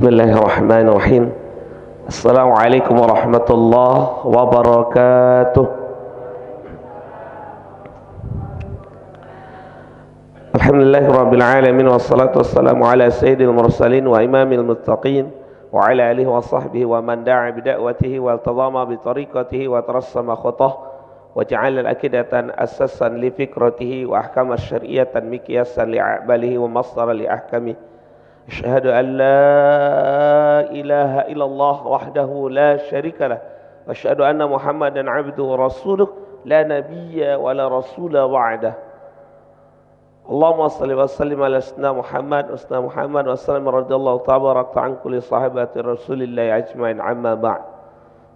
Bismillahirrahmanirrahim. Assalamualaikum warahmatullahi wabarakatuh. Alhamdulillahirabbil alamin wassalatu wassalamu ala sayyidil mursalin wa imamil muttaqin wa ala alihi wa sahbihi wa man da'a bi da'watihi wa tadama bi tariqatihi wa tarassama khutah wa ja'ala al-aqidatan assasan li fikratihi wa ahkama syar'iyyatan miqyasan li a'malihi wa masdara li ahkami. Asyhadu an la ilaha illallah wahdahu la syarika lah wa asyhadu anna Muhammadan abduhu wa rasuluh la nabiyya wa la rasula ba'dah. Allahumma salli wa sallim ala sayyidina Muhammad wa sallam radhiyallahu tabaraka an kulli sahabati Rasulillah ajma'in amma ba'd.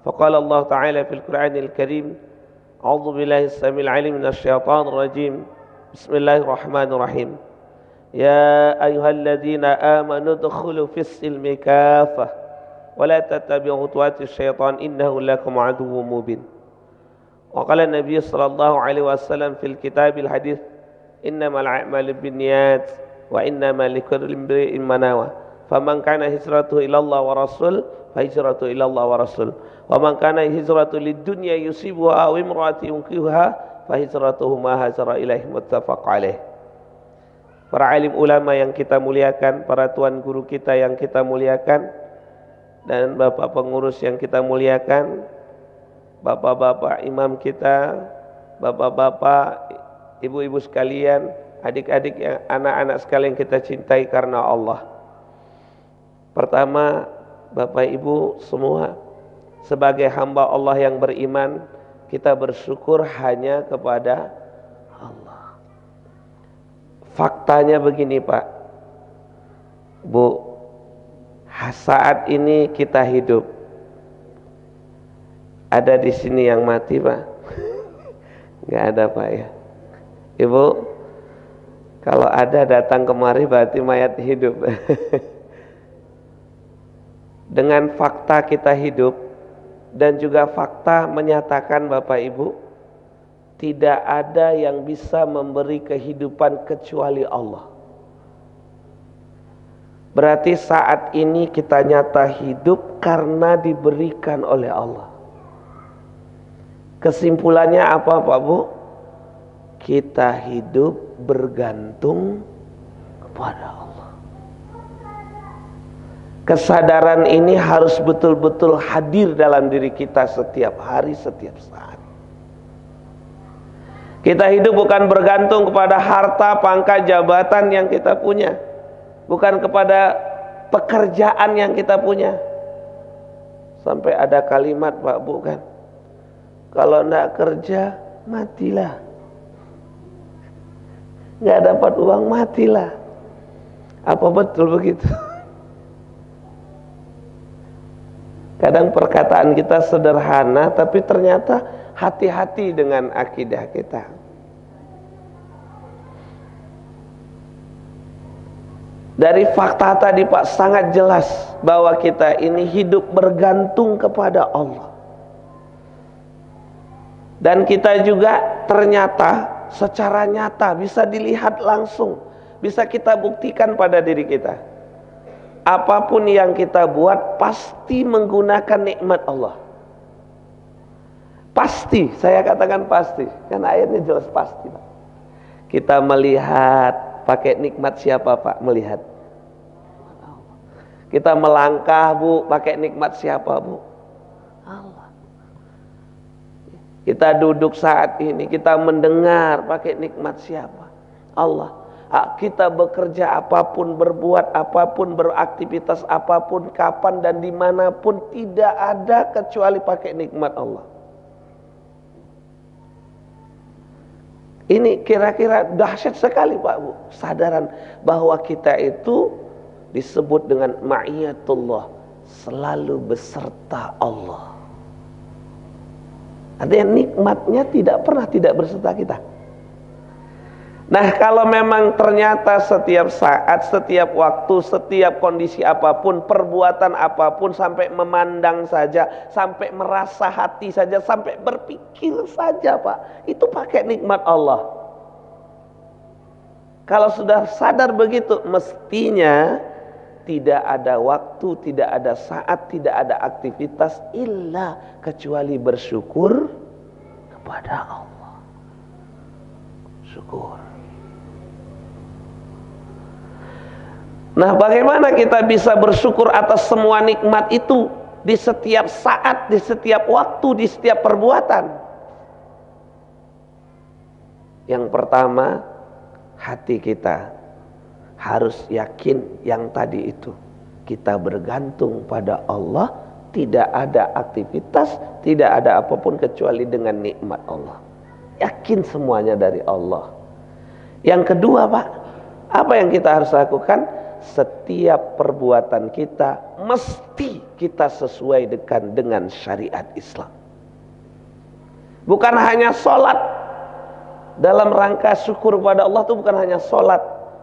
Faqala Allah ta'ala fil Qur'anil Karim, a'udzu billahi as-sami'il 'alim minasy syaithanir rajim. Bismillahirrahmanirrahim. Ya ayyuhalladzina amanu udkhulu fis silmi kaffah wa la tattabi'u khutuwatis syaitan innahu lakum aduwwun mubin. Wa qala an-nabiy sallallahu alaihi wasallam fil kitabil hadits innamal a'malu binniyat wa innamal likulli imri'in ma nawa. Faman kana hijratuhu ila Allah wa rasul fa hijratuhu ila Allah wa rasul. Wa man kana hijratuhu lid-dunya yusibuha aw imra'atin yunkihuha fa hijratuhu ma hajara ilaihi muttafaq alaih. Para alim ulama yang kita muliakan, para tuan guru kita yang kita muliakan, dan bapak pengurus yang kita muliakan, bapak-bapak imam kita, bapak-bapak, ibu-ibu sekalian, adik-adik yang anak-anak sekalian kita cintai karena Allah. Pertama, bapak ibu semua, sebagai hamba Allah yang beriman, kita bersyukur hanya kepada Allah. Faktanya begini Pak, Bu, saat ini kita hidup. Ada di sini yang mati Pak? Enggak ada Pak ya. Ibu, kalau ada datang kemari berarti mayat hidup. Dengan fakta kita hidup dan juga fakta menyatakan Bapak Ibu, tidak ada yang bisa memberi kehidupan kecuali Allah. Berarti saat ini kita nyata hidup karena diberikan oleh Allah. Kesimpulannya apa Pak Bu? Kita hidup bergantung kepada Allah. Kesadaran ini harus betul-betul hadir dalam diri kita setiap hari, setiap saat. Kita hidup bukan bergantung kepada harta, pangkat, jabatan yang kita punya, bukan kepada pekerjaan yang kita punya. Sampai ada kalimat Pak Bu kan, kalau enggak kerja matilah, enggak dapat uang matilah. Apa betul begitu? Kadang perkataan kita sederhana, tapi ternyata hati-hati dengan akidah kita. Dari fakta tadi Pak sangat jelas bahwa kita ini hidup bergantung kepada Allah. Dan kita juga ternyata secara nyata bisa dilihat langsung, bisa kita buktikan pada diri kita. Apapun yang kita buat pasti menggunakan nikmat Allah. Pasti, saya katakan pasti, karena ayatnya jelas pasti Pak. Kita melihat pakai nikmat siapa Pak? Melihat. Kita melangkah Bu, pakai nikmat siapa Bu? Allah. Kita duduk saat ini, kita mendengar pakai nikmat siapa? Allah. Kita bekerja apapun, berbuat apapun, beraktivitas apapun, kapan dan dimanapun, tidak ada kecuali pakai nikmat Allah. Ini kira-kira dahsyat sekali Pak Bu, sadaran bahwa kita itu disebut dengan ma'iyatullah, selalu beserta Allah. Artinya nikmatnya tidak pernah tidak berserta kita. Nah, kalau memang ternyata setiap saat, setiap waktu, setiap kondisi apapun, perbuatan apapun, sampai memandang saja, sampai merasa hati saja, sampai berpikir saja Pak, itu pakai nikmat Allah. Kalau sudah sadar begitu, mestinya tidak ada waktu, tidak ada saat, tidak ada aktivitas illa kecuali bersyukur kepada Allah. Syukur. Nah, bagaimana kita bisa bersyukur atas semua nikmat itu di setiap saat, di setiap waktu, di setiap perbuatan? Yang pertama, hati kita harus yakin yang tadi itu. Kita bergantung pada Allah, tidak ada aktivitas, tidak ada apapun kecuali dengan nikmat Allah. Yakin semuanya dari Allah. Yang kedua, Pak, apa yang kita harus lakukan? Setiap perbuatan kita mesti kita sesuai dengan syariat Islam. Bukan hanya sholat. Dalam rangka syukur kepada Allah itu bukan hanya sholat,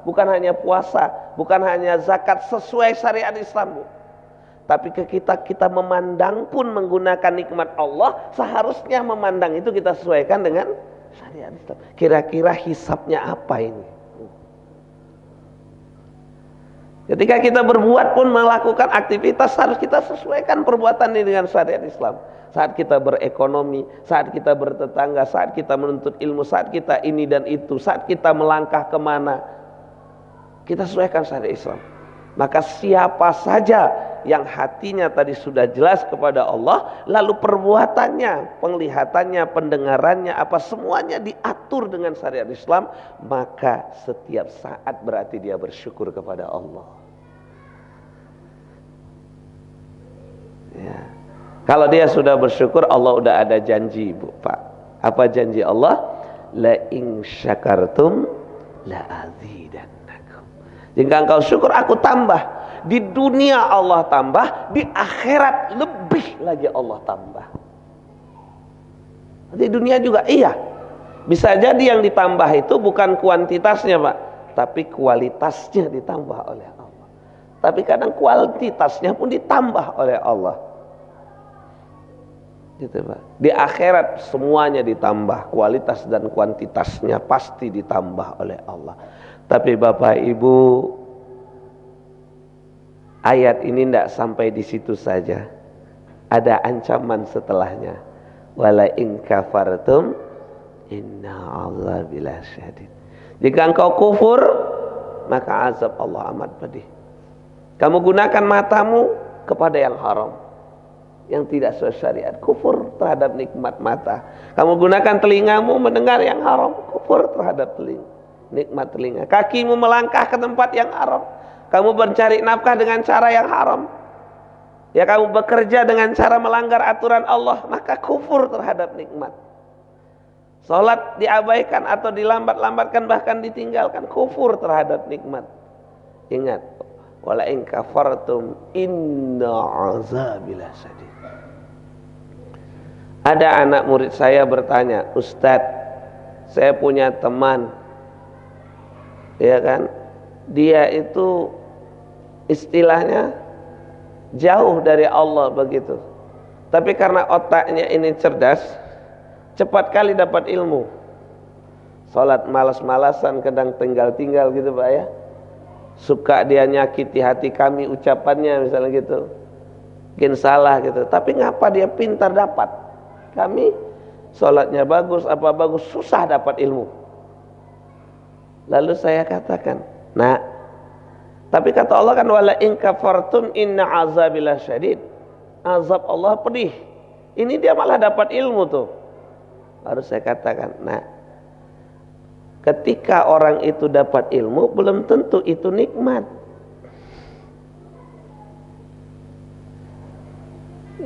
bukan hanya puasa, bukan hanya zakat sesuai syariat Islam, Bu. Tapi kita memandang pun menggunakan nikmat Allah, seharusnya memandang itu kita sesuaikan dengan syariat Islam. Kira-kira hisabnya apa ini? Ketika kita berbuat pun melakukan aktivitas, harus kita sesuaikan perbuatan ini dengan syariat Islam. Saat kita berekonomi, saat kita bertetangga, saat kita menuntut ilmu, saat kita ini dan itu, saat kita melangkah kemana, kita sesuaikan syariat Islam. Maka siapa saja yang hatinya tadi sudah jelas kepada Allah, lalu perbuatannya, penglihatannya, pendengarannya, apa semuanya diatur dengan syariat Islam, maka setiap saat berarti dia bersyukur kepada Allah. Ya. Kalau dia sudah bersyukur, Allah udah ada janji, Bu, Pak. Apa janji Allah? La in syakartum la azidannakum. Jika engkau syukur, aku tambah. Di dunia Allah tambah, di akhirat lebih lagi Allah tambah. Di dunia juga iya. Bisa jadi yang ditambah itu bukan kuantitasnya, Pak, tapi kualitasnya ditambah oleh Allah. Tapi kadang kualitasnya pun ditambah oleh Allah. Gitu, Pak. Di akhirat semuanya ditambah, kualitas dan kuantitasnya pasti ditambah oleh Allah. Tapi Bapak Ibu, ayat ini tidak sampai di situ saja. Ada ancaman setelahnya. Wala in kafartum inna azabi lasyadid. Jika engkau kufur, maka azab Allah amat pedih. Kamu gunakan matamu kepada yang haram, yang tidak sesuai syariat, kufur terhadap nikmat mata. Kamu gunakan telingamu mendengar yang haram, kufur terhadap nikmat telinga. Kakimu melangkah ke tempat yang haram, kamu mencari nafkah dengan cara yang haram. Ya, kamu bekerja dengan cara melanggar aturan Allah, maka kufur terhadap nikmat. Salat diabaikan atau dilambat-lambatkan, bahkan ditinggalkan, kufur terhadap nikmat. Ingat, wala in kafartum inna azabi lasyadid. Ada anak murid saya bertanya, Ustadz, saya punya teman, ya kan, dia itu istilahnya jauh dari Allah begitu, tapi karena otaknya ini cerdas, cepat kali dapat ilmu. Salat malas-malasan, kadang tinggal-tinggal gitu, Pak, ya. Suka dia nyakiti hati kami ucapannya misalnya gitu, mungkin salah gitu, tapi ngapa dia pintar dapat? Kami sholatnya bagus, apa bagus, susah dapat ilmu. Lalu saya katakan, nah, tapi kata Allah kan wala in kafartum inna azabi lasyadid. Azab Allah pedih. Ini dia malah dapat ilmu tuh. Baru saya katakan, nah, ketika orang itu dapat ilmu, belum tentu itu nikmat.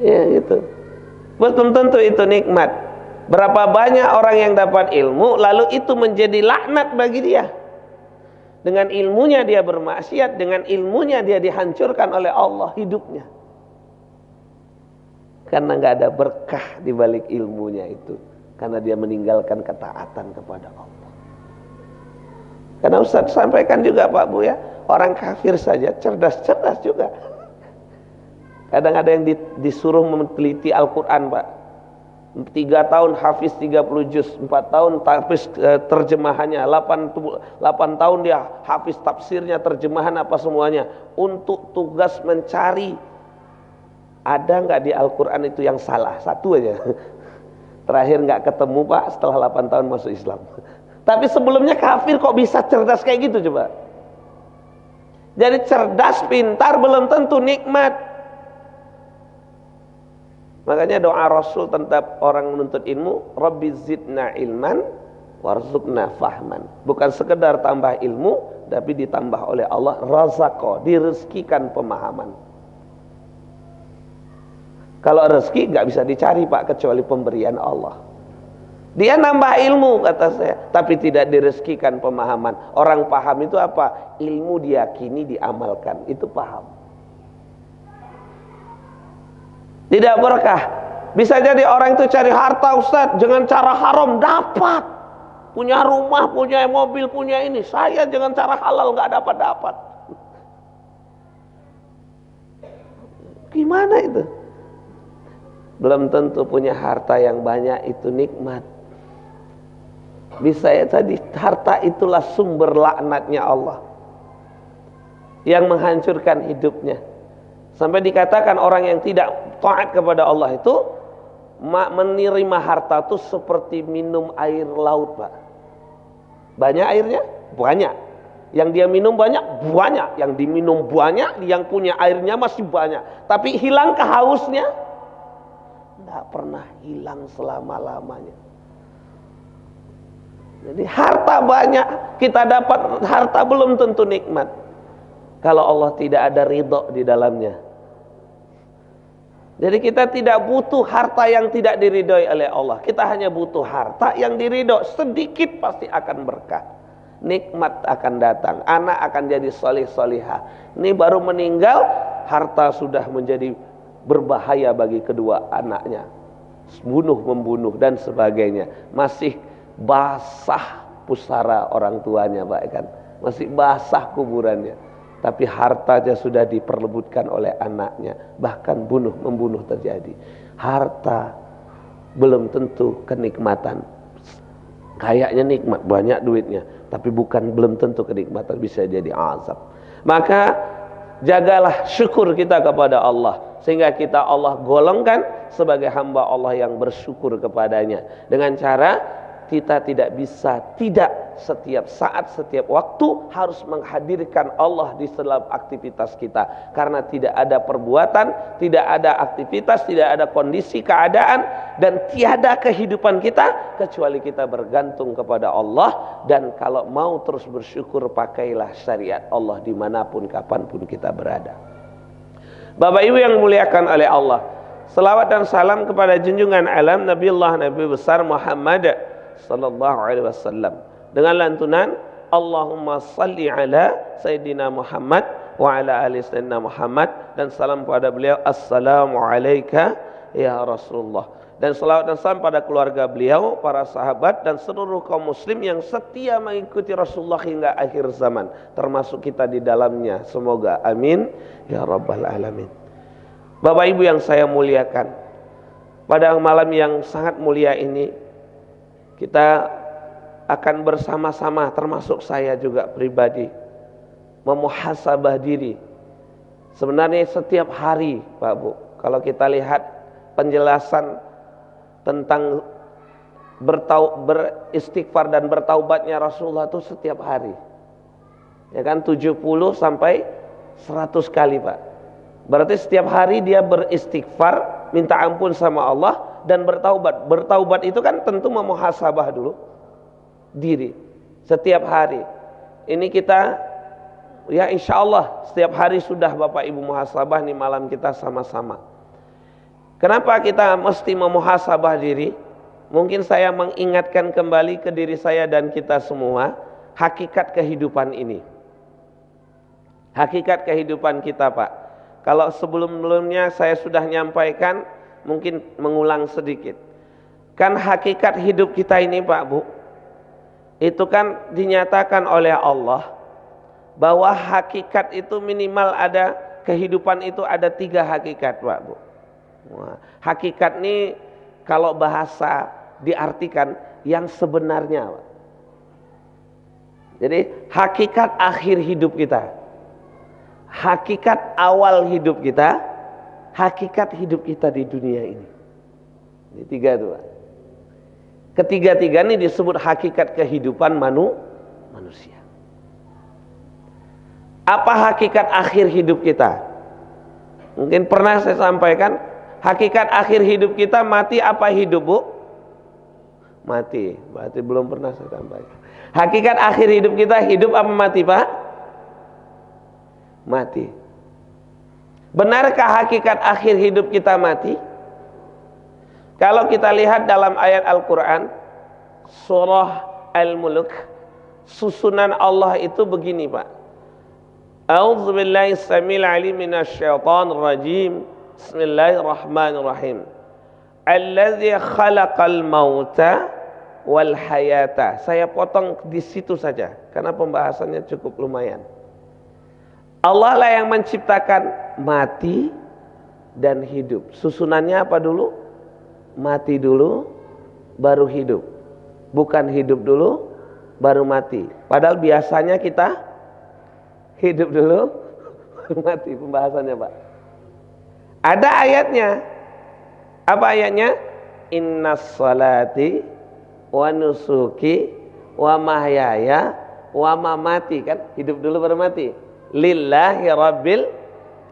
Ya gitu. Belum tentu itu nikmat. Berapa banyak orang yang dapat ilmu, lalu itu menjadi laknat bagi dia. Dengan ilmunya dia bermaksiat, dengan ilmunya dia dihancurkan oleh Allah hidupnya. Karena nggak ada berkah di balik ilmunya itu. Karena dia meninggalkan ketaatan kepada Allah. Karena Ustaz sampaikan juga, Pak Bu, ya, orang kafir saja cerdas-cerdas juga. Kadang ada yang disuruh meneliti Al-Quran, Pak. 3 tahun hafiz 30 juz, 4 tahun hafiz terjemahannya, 8 tahun dia hafiz tafsirnya, terjemahan apa semuanya, untuk tugas mencari ada nggak di Al-Quran itu yang salah, satu aja. Terakhir nggak ketemu Pak setelah 8 tahun masuk Islam. Tapi sebelumnya kafir kok bisa cerdas kayak gitu coba. Jadi cerdas, pintar belum tentu nikmat. Makanya doa Rasul tentang orang menuntut ilmu, Rabbi zidna ilman warzuqna fahman. Bukan sekedar tambah ilmu, tapi ditambah oleh Allah razaqo, direzekikan pemahaman. Kalau rezeki nggak bisa dicari Pak kecuali pemberian Allah. Dia nambah ilmu kata saya, tapi tidak direzekikan pemahaman. Orang paham itu apa? Ilmu diyakini, diamalkan, itu paham. Tidak berkah. Bisa jadi orang itu cari harta Ustaz dengan cara haram, dapat. Punya rumah, punya mobil, punya ini. Saya dengan cara halal nggak dapat. Gimana itu? Belum tentu punya harta yang banyak itu nikmat. Bisa ya tadi, harta itulah sumber laknatnya Allah yang menghancurkan hidupnya. Sampai dikatakan orang yang tidak taat kepada Allah itu menerima harta itu seperti minum air laut Pak. Banyak airnya? Banyak. Yang dia minum banyak? Banyak. Yang diminum banyak, yang punya airnya masih banyak. Tapi hilangkah hausnya? Tidak pernah hilang selama-lamanya. Jadi harta banyak kita dapat, harta belum tentu nikmat kalau Allah tidak ada ridho di dalamnya. Jadi kita tidak butuh harta yang tidak diridhoi oleh Allah. Kita hanya butuh harta yang diridhoi. Sedikit pasti akan berkah. Nikmat akan datang. Anak akan jadi solih-solihah. Ini baru meninggal, harta sudah menjadi berbahaya bagi kedua anaknya. Membunuh dan sebagainya. Masih basah pusara orang tuanya Pak kan. Masih basah kuburannya. Tapi hartanya sudah diperebutkan oleh anaknya. Bahkan membunuh terjadi. Harta belum tentu kenikmatan. Kayaknya nikmat, banyak duitnya, tapi belum tentu kenikmatan, bisa jadi azab. Maka jagalah syukur kita kepada Allah, sehingga kita Allah golongkan sebagai hamba Allah yang bersyukur kepadanya. Dengan cara kita tidak bisa setiap saat, setiap waktu harus menghadirkan Allah di dalam aktivitas kita. Karena tidak ada perbuatan, tidak ada aktivitas, tidak ada kondisi keadaan, dan tiada kehidupan kita kecuali kita bergantung kepada Allah. Dan kalau mau terus bersyukur, pakailah syariat Allah dimanapun kapanpun kita berada. Bapak Ibu yang dimuliakan oleh Allah, selawat dan salam kepada junjungan alam Nabi besar Muhammad sallallahu alaihi wasallam dengan lantunan Allahumma salli ala Sayyidina Muhammad wa ala ali Sayyidina Muhammad, dan salam pada beliau, assalamu alaika ya Rasulullah, dan salawat dan salam pada keluarga beliau, para sahabat, dan seluruh kaum muslim yang setia mengikuti Rasulullah hingga akhir zaman, termasuk kita di dalamnya, semoga amin ya rabbal alamin. Bapak Ibu yang saya muliakan, pada malam yang sangat mulia ini kita akan bersama-sama, termasuk saya juga pribadi, memuhasabah diri. Sebenarnya setiap hari Pak Bu, kalau kita lihat penjelasan tentang beristighfar dan bertaubatnya Rasulullah itu setiap hari, ya kan, 70 sampai 100 kali Pak. Berarti setiap hari dia beristighfar, minta ampun sama Allah, dan bertaubat. Bertaubat itu kan tentu memuhasabah dulu diri setiap hari. Ini kita ya insya Allah setiap hari sudah Bapak Ibu muhasabah nih malam kita sama-sama. Kenapa kita mesti memuhasabah diri? Mungkin saya mengingatkan kembali ke diri saya dan kita semua hakikat kehidupan ini. Hakikat kehidupan kita Pak. Kalau sebelum-sebelumnya saya sudah nyampaikan, mungkin mengulang sedikit. Kan hakikat hidup kita ini Pak Bu, itu kan dinyatakan oleh Allah bahwa hakikat itu minimal ada, kehidupan itu ada 3 hakikat Pak Bu. Hakikat ini kalau bahasa diartikan yang sebenarnya, Pak. Jadi hakikat akhir hidup kita, hakikat awal hidup kita, hakikat hidup kita di dunia ini. Ini tiga itu, Pak. Ketiga-tiga ini disebut hakikat kehidupan manusia. Apa hakikat akhir hidup kita? Mungkin pernah saya sampaikan, hakikat akhir hidup kita mati apa hidup, Bu? Mati. Berarti belum pernah saya sampaikan. Hakikat akhir hidup kita hidup apa mati, Pak? Mati. Benarkah hakikat akhir hidup kita mati? Kalau kita lihat dalam ayat Al-Quran, surah Al-Mulk, susunan Allah itu begini, Pak. A'udzubillahi samil alim minasyaitonir rajim. Bismillahirrahmanirrahim. Allazi khalaqal mauta wal hayata. Saya potong di situ saja karena pembahasannya cukup lumayan. Allah lah yang menciptakan mati dan hidup. Susunannya apa dulu? Mati dulu baru hidup. Bukan hidup dulu baru mati. Padahal biasanya kita hidup dulu baru mati, pembahasannya, Pak. Ada ayatnya. Apa ayatnya? Innas salati wa nusuki wa mahyaya wa mamati, kan hidup dulu baru mati. Lillahi rabbil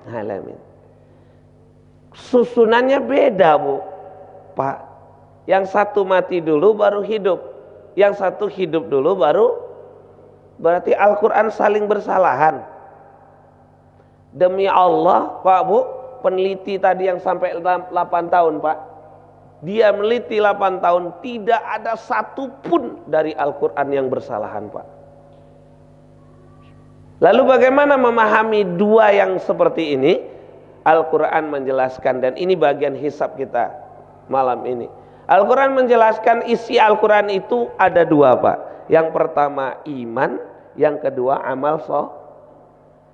alamin. Susunannya beda, Bu, Pak. Yang satu mati dulu baru hidup, yang satu hidup dulu baru. Berarti Al-Quran saling bersalahan. Demi Allah, Pak, Bu, peneliti tadi yang sampai 8 tahun, Pak, dia meliti 8 tahun, tidak ada satupun dari Al-Quran yang bersalahan, Pak. Lalu bagaimana memahami dua yang seperti ini? Al-Quran menjelaskan, dan ini bagian hisab kita malam ini. Al-Quran menjelaskan isi Al-Quran itu ada dua, Pak. Yang pertama iman, yang kedua amal soleh.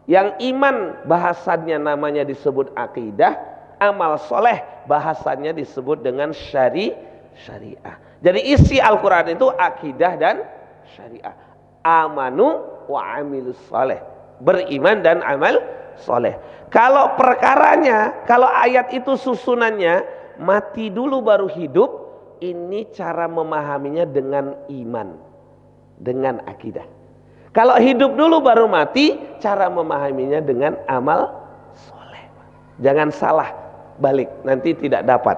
Yang iman bahasannya namanya disebut akidah, amal soleh bahasannya disebut dengan syariah. Jadi isi Al-Quran itu akidah dan syariah. Amanu wa amilus soleh, beriman dan amal soleh. Kalau perkaranya, kalau ayat itu susunannya mati dulu baru hidup, ini cara memahaminya dengan iman, dengan akidah. Kalau hidup dulu baru mati, cara memahaminya dengan amal soleh. Jangan salah balik, nanti tidak dapat.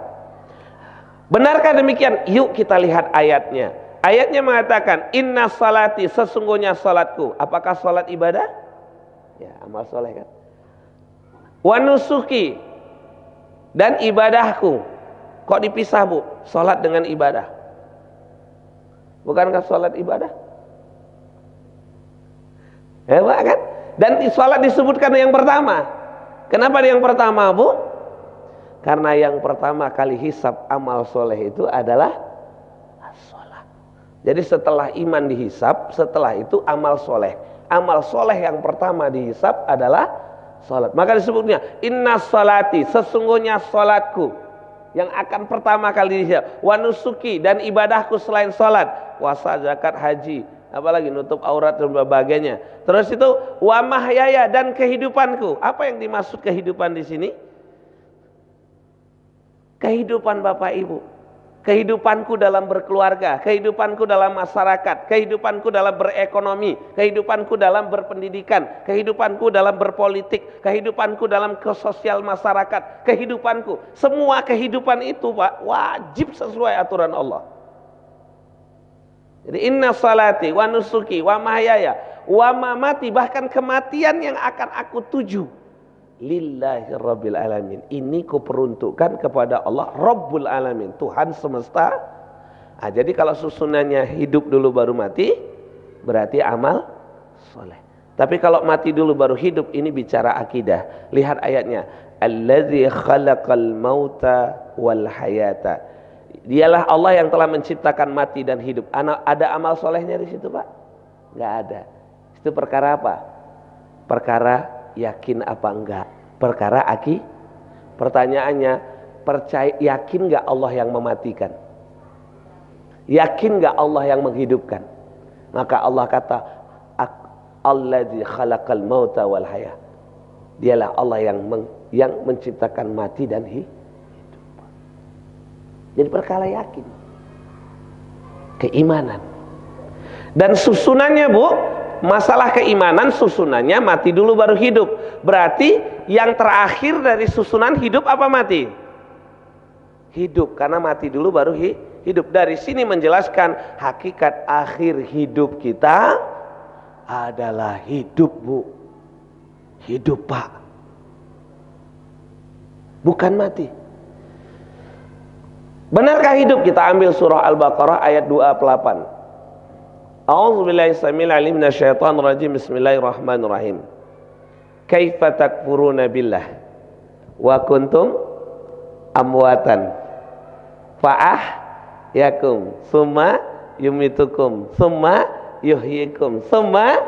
Benarkah demikian? Yuk kita lihat ayatnya. Ayatnya mengatakan, inna salati, sesungguhnya salatku. Apakah salat ibadah? Ya, amal soleh, kan. Wa nusuki, dan ibadahku. Kok dipisah, Bu? Salat dengan ibadah. Bukankah salat ibadah? Hebat, kan? Dan salat disebutkan yang pertama. Kenapa yang pertama, Bu? Karena yang pertama kali hisab amal soleh itu adalah as-salat. Jadi setelah iman dihisab, setelah itu amal soleh. Amal soleh yang pertama dihisab adalah salat. Maka disebutnya inna salati, sesungguhnya salatku yang akan pertama kali dihisab. Wa nusuki, dan ibadahku selain salat. Puasa, zakat, haji, apalagi nutup aurat dan sebagainya. Terus itu wa mahyaya, dan kehidupanku. Apa yang dimaksud kehidupan di sini? Kehidupan Bapak Ibu, kehidupanku dalam berkeluarga, kehidupanku dalam masyarakat, kehidupanku dalam berekonomi, kehidupanku dalam berpendidikan, kehidupanku dalam berpolitik, kehidupanku dalam sosial masyarakat, kehidupanku. Semua kehidupan itu, Pak, wajib sesuai aturan Allah. Jadi inna salati wa nusuki wa mahyaya wa mamati, bahkan kematian yang akan aku tuju, lillahi rabbil alamin. Ini kuperuntukkan kepada Allah Rabbul alamin, Tuhan semesta. Nah, jadi kalau susunannya hidup dulu baru mati, berarti amal soleh. Tapi kalau mati dulu baru hidup, ini bicara akidah. Lihat ayatnya, allazi khalaqal mauta wal hayata. Dialah Allah yang telah menciptakan mati dan hidup. Ada amal solehnya di situ, Pak? Nggak ada. Itu perkara apa? Perkara yakin apa enggak? Perkara Pertanyaannya, percaya, yakin gak Allah yang mematikan? Yakin gak Allah yang menghidupkan? Maka Allah kata, Alladzi khalaqal mauta wal haya. Dialah Allah yang menciptakan mati dan hidup. Jadi perkara yakin, keimanan. Dan susunannya Bu, masalah keimanan susunannya mati dulu baru hidup. Berarti yang terakhir dari susunan hidup apa mati? Hidup, karena mati dulu baru hidup. Dari sini menjelaskan hakikat akhir hidup kita adalah hidup Bu. Hidup Pak, bukan mati. Benarkah hidup? Kita ambil surah Al-Baqarah ayat 28. A'udzubillahi samil alim minasyaitonir rajim. Bismillahirrahmanirrahim. Kaifa takfuruna billah wa kuntum amwatan yakum summa yumitukum summa yuhyikum summa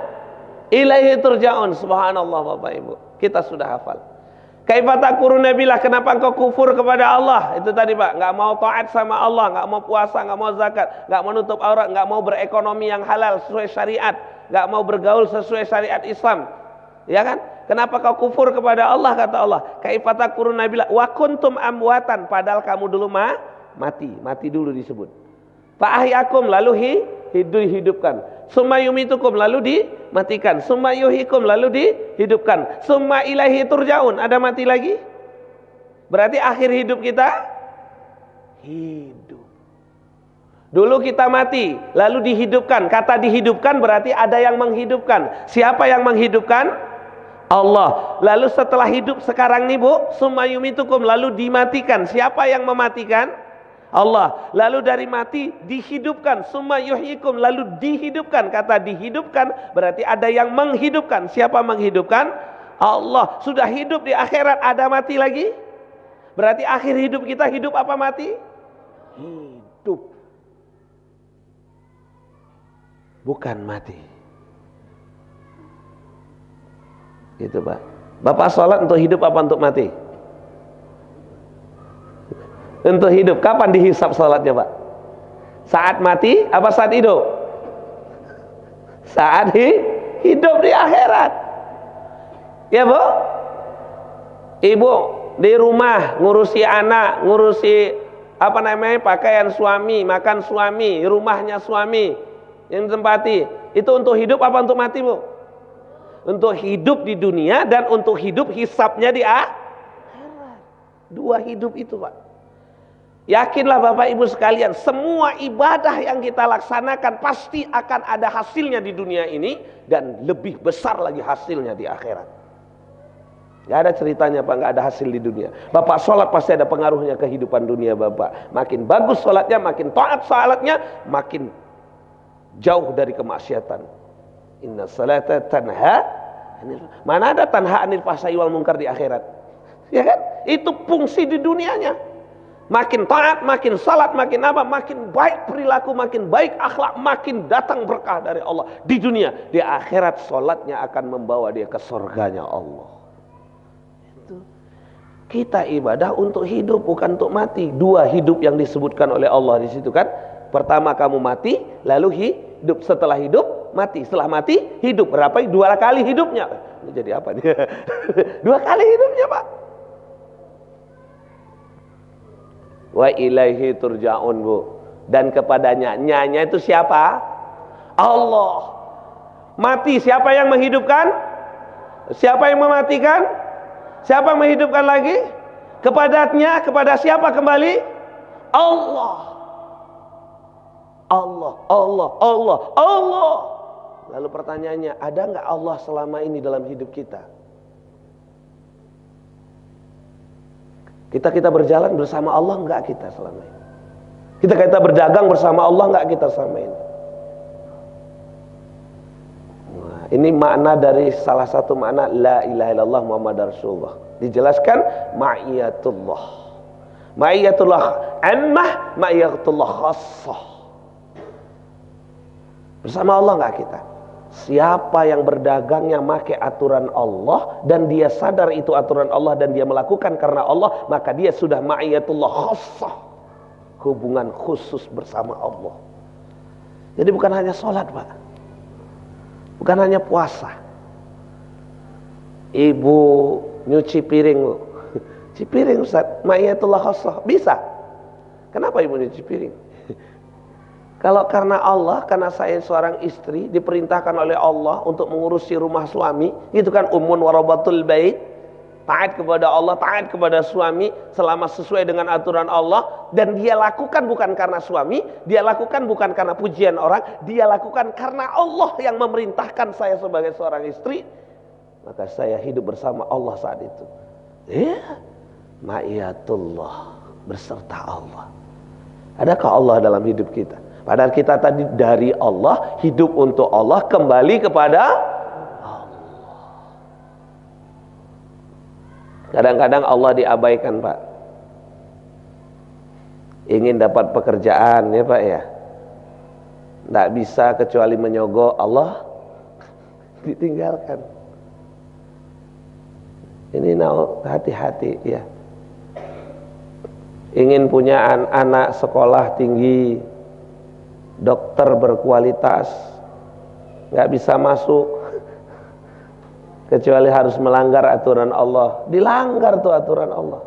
ilaihi turja'un. Subhanallah Bapak Ibu, kita sudah hafal. Kaifa takfuruna billah, kenapa engkau kufur kepada Allah? Itu tadi Pak, enggak mau taat sama Allah, enggak mau puasa, enggak mau zakat, enggak mau nutup aurat, enggak mau berekonomi yang halal sesuai syariat, enggak mau bergaul sesuai syariat Islam. Ya kan? Kenapa kau kufur kepada Allah? Kata Allah, kaifa takfuruna billah wa kuntum amwatan, padahal kamu dulu mati dulu disebut. Fa ahyakum, lalu dihidupkan. Summa yumitukum, lalu dimatikan. Summa yuhyikum, lalu dihidupkan. Summa ilaihi turja'un, ada mati lagi. Berarti akhir hidup kita hidup. Dulu kita mati, lalu dihidupkan. Kata dihidupkan berarti ada yang menghidupkan. Siapa yang menghidupkan? Allah. Lalu setelah hidup sekarang nih Bu, summa yumitukum, lalu dimatikan. Siapa yang mematikan? Allah. Lalu dari mati dihidupkan, summa yuhyikum, lalu dihidupkan. Kata dihidupkan berarti ada yang menghidupkan. Siapa menghidupkan? Allah. Sudah hidup di akhirat, ada mati lagi? Berarti akhir hidup kita hidup apa mati? Hidup, bukan mati. Gitu Pak. Bapak sholat untuk hidup apa untuk mati? Untuk hidup. Kapan dihisap sholatnya Pak? Saat mati apa saat hidup? Saat hidup di akhirat. Ya Bu? Ibu di rumah ngurusi anak, ngurusi pakaian suami, makan suami, rumahnya suami yang ditempati. Itu untuk hidup apa untuk mati Bu? Untuk hidup di dunia dan untuk hidup hisapnya di akhirat. Dua hidup itu Pak. Yakinlah Bapak Ibu sekalian, semua ibadah yang kita laksanakan pasti akan ada hasilnya di dunia ini dan lebih besar lagi hasilnya di akhirat. Gak ada ceritanya Pak, gak ada hasil di dunia. Bapak sholat pasti ada pengaruhnya kehidupan dunia Bapak. Makin bagus sholatnya, makin taat sholatnya, makin jauh dari kemaksiatan. Inna salata tanha, mana ada tanha anil fahsya'i wal munkar di akhirat? Ya kan? Itu fungsi di dunianya. Makin taat, makin salat, makin apa, makin baik perilaku, makin baik akhlak, makin datang berkah dari Allah di dunia. Di akhirat salatnya akan membawa dia ke surganya Allah. Itu. Kita ibadah untuk hidup, bukan untuk mati. Dua hidup yang disebutkan oleh Allah di situ kan. Pertama kamu mati, lalu hidup. Setelah hidup, mati. Setelah mati, hidup. Berapa? Dua kali hidupnya. Ini jadi apa dia? Dua kali hidupnya Pak. Wa ilaihi turja'un Bu. Dan kepadanya, nyanya itu siapa? Allah. Mati, siapa yang menghidupkan? Siapa yang mematikan? Siapa yang menghidupkan lagi? Kepadanya, kepada siapa kembali? Allah. Allah, Allah, Allah, Allah. Lalu pertanyaannya, ada nggak Allah selama ini dalam hidup kita? Kita berjalan bersama Allah enggak kita selama ini? Kita berdagang bersama Allah enggak kita selama ini? Nah, ini makna dari salah satu makna la ilaha illallah Muhammad Rasulullah. Dijelaskan ma'iyatullah. Ma'iyatullah ammah, ma'iyatullah khassah. Bersama Allah enggak kita? Siapa yang berdagangnya make aturan Allah dan dia sadar itu aturan Allah dan dia melakukan karena Allah, maka dia sudah ma'iyatullah khassah, hubungan khusus bersama Allah. Jadi bukan hanya sholat Pak, bukan hanya puasa. Ibu nyuci piring, cuci piring Ustaz, ma'iyatullah khassah, bisa. Kenapa ibu nyuci piring? Kalau karena Allah, karena saya seorang istri diperintahkan oleh Allah untuk mengurusi rumah suami, itu kan ummun warabatul bait, taat kepada Allah, taat kepada suami selama sesuai dengan aturan Allah, dan dia lakukan bukan karena suami, dia lakukan bukan karena pujian orang, dia lakukan karena Allah yang memerintahkan saya sebagai seorang istri, maka saya hidup bersama Allah saat itu. Ya, ma'iyatullah, berserta Allah. Adakah Allah dalam hidup kita? Padahal kita tadi dari Allah, hidup untuk Allah, kembali kepada Allah. Kadang-kadang Allah diabaikan Pak. Ingin dapat pekerjaan ya Pak ya, tidak bisa kecuali menyogok Allah, ditinggalkan. Ini hati-hati ya. Ingin punya anak sekolah tinggi, dokter berkualitas, nggak bisa masuk kecuali harus melanggar aturan Allah. Dilanggar tuh aturan Allah.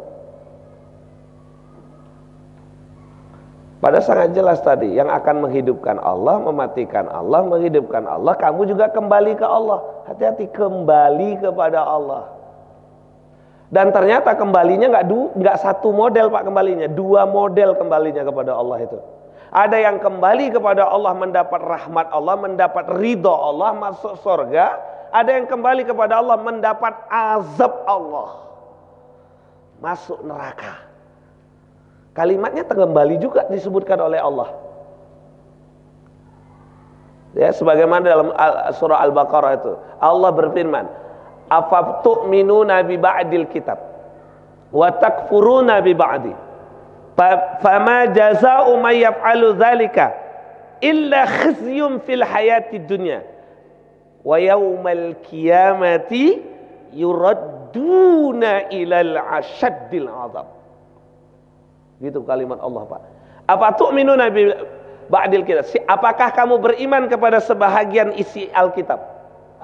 Pada sangat jelas tadi, yang akan menghidupkan Allah, mematikan Allah, menghidupkan Allah, kamu juga kembali ke Allah. Hati-hati, kembali kepada Allah. Dan ternyata kembalinya nggak satu model Pak, kembalinya dua model kembalinya kepada Allah itu. Ada yang kembali kepada Allah mendapat rahmat Allah, mendapat ridho Allah, masuk surga. Ada yang kembali kepada Allah mendapat azab Allah, masuk neraka. Kalimatnya kembali juga disebutkan oleh Allah. Ya, sebagaimana dalam surah Al-Baqarah itu, Allah berfirman, "Afatu'minuna bi ba'dil kitab wa takfuruna bi ba'di. Fama jazaa'u may yaf'alu dzalika illa khizyun fil hayatid dunya wa yaumal qiyamati yuradduna ilal asyaddil 'adzab." Gitu kalimat Allah Pak. Apa tu'minuna bi ba'dil kitab? Apakah kamu beriman kepada sebahagian isi Alkitab,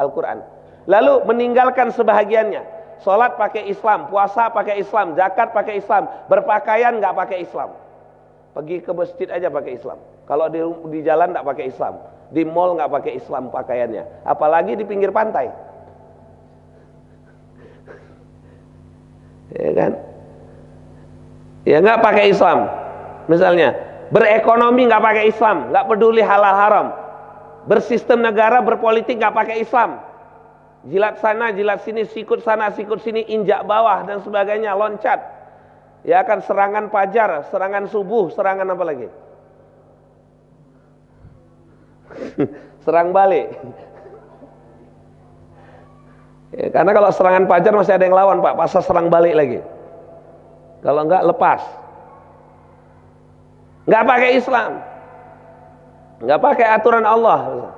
Al-Qur'an, lalu meninggalkan sebahagiannya? Sholat pakai Islam, puasa pakai Islam, zakat pakai Islam, berpakaian nggak pakai Islam. Pergi ke masjid aja pakai Islam. Kalau di jalan nggak pakai Islam, di mall nggak pakai Islam pakaiannya, apalagi di pinggir pantai. Ya kan? Ya nggak pakai Islam. Misalnya berekonomi nggak pakai Islam, nggak peduli halal haram. Bersistem negara, berpolitik nggak pakai Islam. Jilat sana, jilat sini, sikut sana, sikut sini, injak bawah dan sebagainya, loncat. Ya kan, serangan fajar, serangan subuh, serangan apa lagi? Serang balik. Ya, karena kalau serangan fajar masih ada yang lawan Pak, pasal serang balik lagi. Kalau enggak lepas. Enggak pakai Islam, enggak pakai aturan Allah.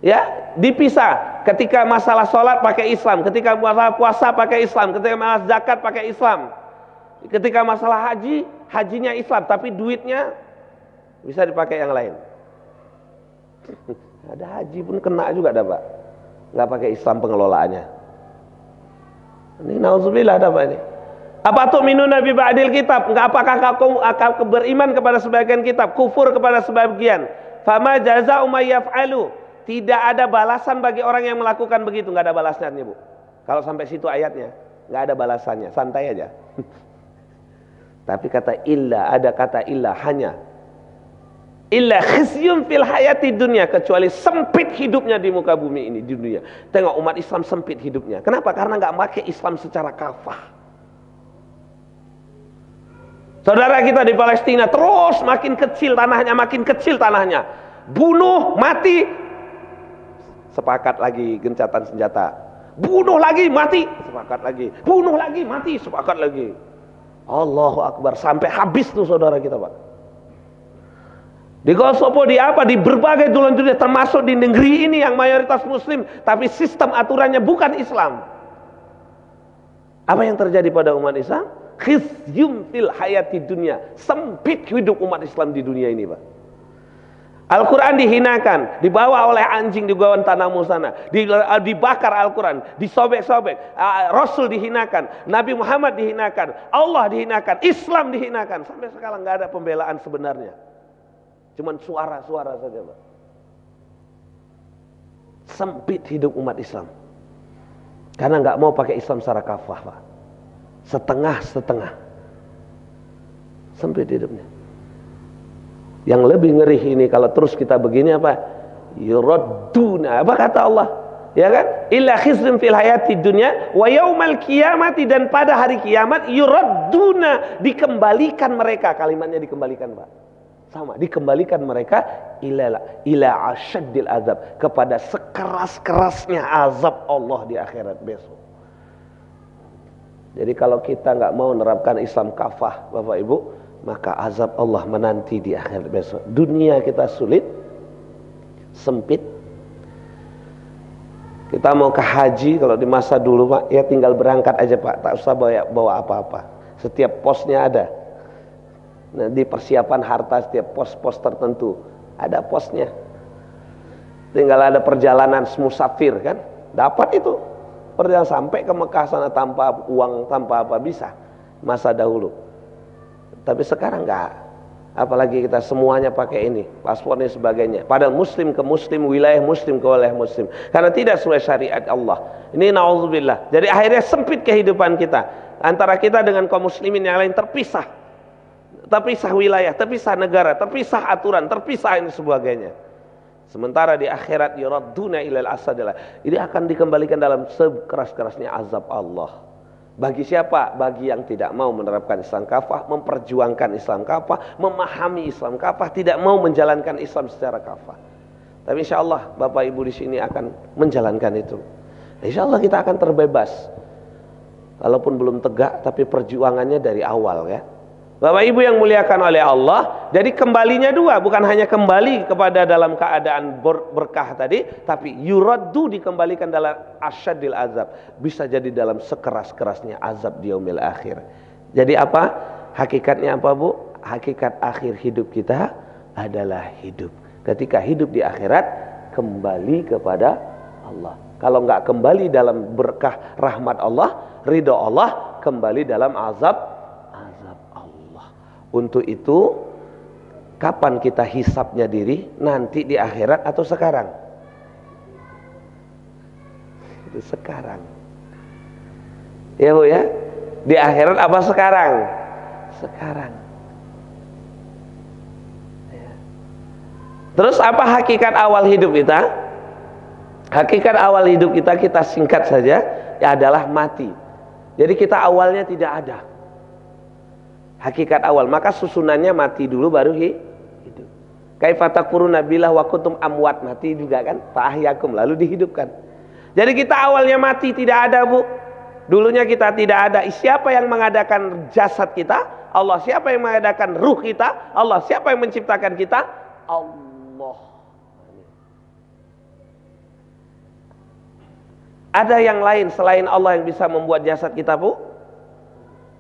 Ya, dipisah. Ketika masalah sholat pakai Islam, ketika masalah puasa pakai Islam, ketika masalah zakat pakai Islam, ketika masalah haji, hajinya Islam, tapi duitnya bisa dipakai yang lain. Ada haji pun kena juga dah Pak, nggak pakai Islam pengelolaannya. Ini nauzubillah dah Pak ini. Apa tu'minuna bi ba'dil kitab? Apakah kamu akan beriman kepada sebagian kitab, kufur kepada sebagian? Fama jazaa'u may yaf'alu. Tidak ada balasan bagi orang yang melakukan begitu, nggak ada balasannya Bu. Kalau sampai situ ayatnya, nggak ada balasannya, santai aja. Tapi kata illa, ada kata illa, hanya. Illa khizyun fil hayati dunya, kecuali sempit hidupnya di muka bumi ini, di dunia. Tengok umat Islam sempit hidupnya. Kenapa? Karena nggak pakai Islam secara kafah. Saudara kita di Palestina terus makin kecil tanahnya, makin kecil tanahnya. Bunuh, mati. Sepakat lagi gencatan senjata. Bunuh lagi, mati. Sepakat lagi. Bunuh lagi, mati. Sepakat lagi. Allahu Akbar. Sampai habis tuh saudara kita Pak. Di Kosovo, di apa, di berbagai belahan dunia, termasuk di negeri ini yang mayoritas muslim, tapi sistem aturannya bukan Islam. Apa yang terjadi pada umat Islam? Khizyum fil hayati dunia, sempit hidup umat Islam di dunia ini, Pak. Al-Quran dihinakan, dibawa oleh anjing di Guantanamo sana, dibakar Al-Quran, disobek-sobek, Rasul dihinakan, Nabi Muhammad dihinakan, Allah dihinakan, Islam dihinakan. Sampai sekarang nggak ada pembelaan sebenarnya, cuman suara-suara saja, Pak. Sempit hidup umat Islam, karena nggak mau pakai Islam secara kafah, Pak. Setengah-setengah, sempit hidupnya. Yang lebih ngeri ini kalau terus kita begini apa? Yuradduna. Apa kata Allah? Ya kan? Illa khizyun fil hayati dunya wa yaumal qiyamati, dan pada hari kiamat yuradduna, dikembalikan mereka. Kalimatnya dikembalikan, Pak. Sama, dikembalikan mereka ila asyaddil azab, kepada sekeras-kerasnya azab Allah di akhirat besok. Jadi kalau kita nggak mau menerapkan Islam kafah, Bapak Ibu, maka azab Allah menanti di akhir besok. Dunia kita sulit, sempit. Kita mau ke haji, kalau di masa dulu, Pak, ya tinggal berangkat aja, Pak, tak usah bawa apa-apa. Setiap posnya ada. Nah, di persiapan harta setiap pos-pos tertentu ada posnya. Tinggal ada perjalanan musafir, kan, dapat itu. Perjalanan sampai ke Mekah sana tanpa uang, tanpa apa, bisa masa dahulu. Tapi sekarang enggak. Apalagi kita semuanya pakai ini, paspor dan sebagainya. Padahal muslim ke muslim, wilayah muslim ke wilayah muslim. Karena tidak sesuai syariat Allah. Ini na'udzubillah. Jadi akhirnya sempit kehidupan kita. Antara kita dengan kaum muslimin yang lain terpisah. Terpisah wilayah, terpisah negara, terpisah aturan, terpisah ini sebagainya. Sementara di akhirat yuradduna ilal asadillah, ini akan dikembalikan dalam sekeras-kerasnya azab Allah. Bagi siapa? Bagi yang tidak mau menerapkan Islam kafah, memperjuangkan Islam kafah, memahami Islam kafah, tidak mau menjalankan Islam secara kafah. Tapi insya Allah Bapak Ibu di sini akan menjalankan itu. Insya Allah kita akan terbebas. Walaupun belum tegak, tapi perjuangannya dari awal, ya. Bapak Ibu yang muliakan oleh Allah, jadi kembalinya dua, bukan hanya kembali kepada dalam keadaan berkah tadi, tapi yuraddu, dikembalikan dalam asyadil azab, bisa jadi dalam sekeras-kerasnya azab di yaumil akhir. Jadi apa? Hakikatnya apa, Bu? Hakikat akhir hidup kita adalah hidup. Ketika hidup di akhirat, kembali kepada Allah. Kalau nggak kembali dalam berkah rahmat Allah, ridho Allah, kembali dalam azab. Untuk itu, kapan kita hisapnya diri? Nanti di akhirat atau sekarang? Itu sekarang. Ya, Bu, ya. Di akhirat apa sekarang? Sekarang. Ya. Terus apa hakikat awal hidup kita? Hakikat awal hidup kita singkat saja, ya adalah mati. Jadi kita awalnya tidak ada. Hakikat awal, maka susunannya mati dulu baru hidup. Kaifa takfuruna billah wa kuntum amwat, mati juga kan, fa ahyakum, lalu dihidupkan. Jadi kita awalnya mati, tidak ada, Bu. Dulunya kita tidak ada. Siapa yang mengadakan jasad kita? Allah. Siapa yang mengadakan ruh kita? Allah. Siapa yang menciptakan kita? Allah. Ada yang lain selain Allah yang bisa membuat jasad kita, Bu?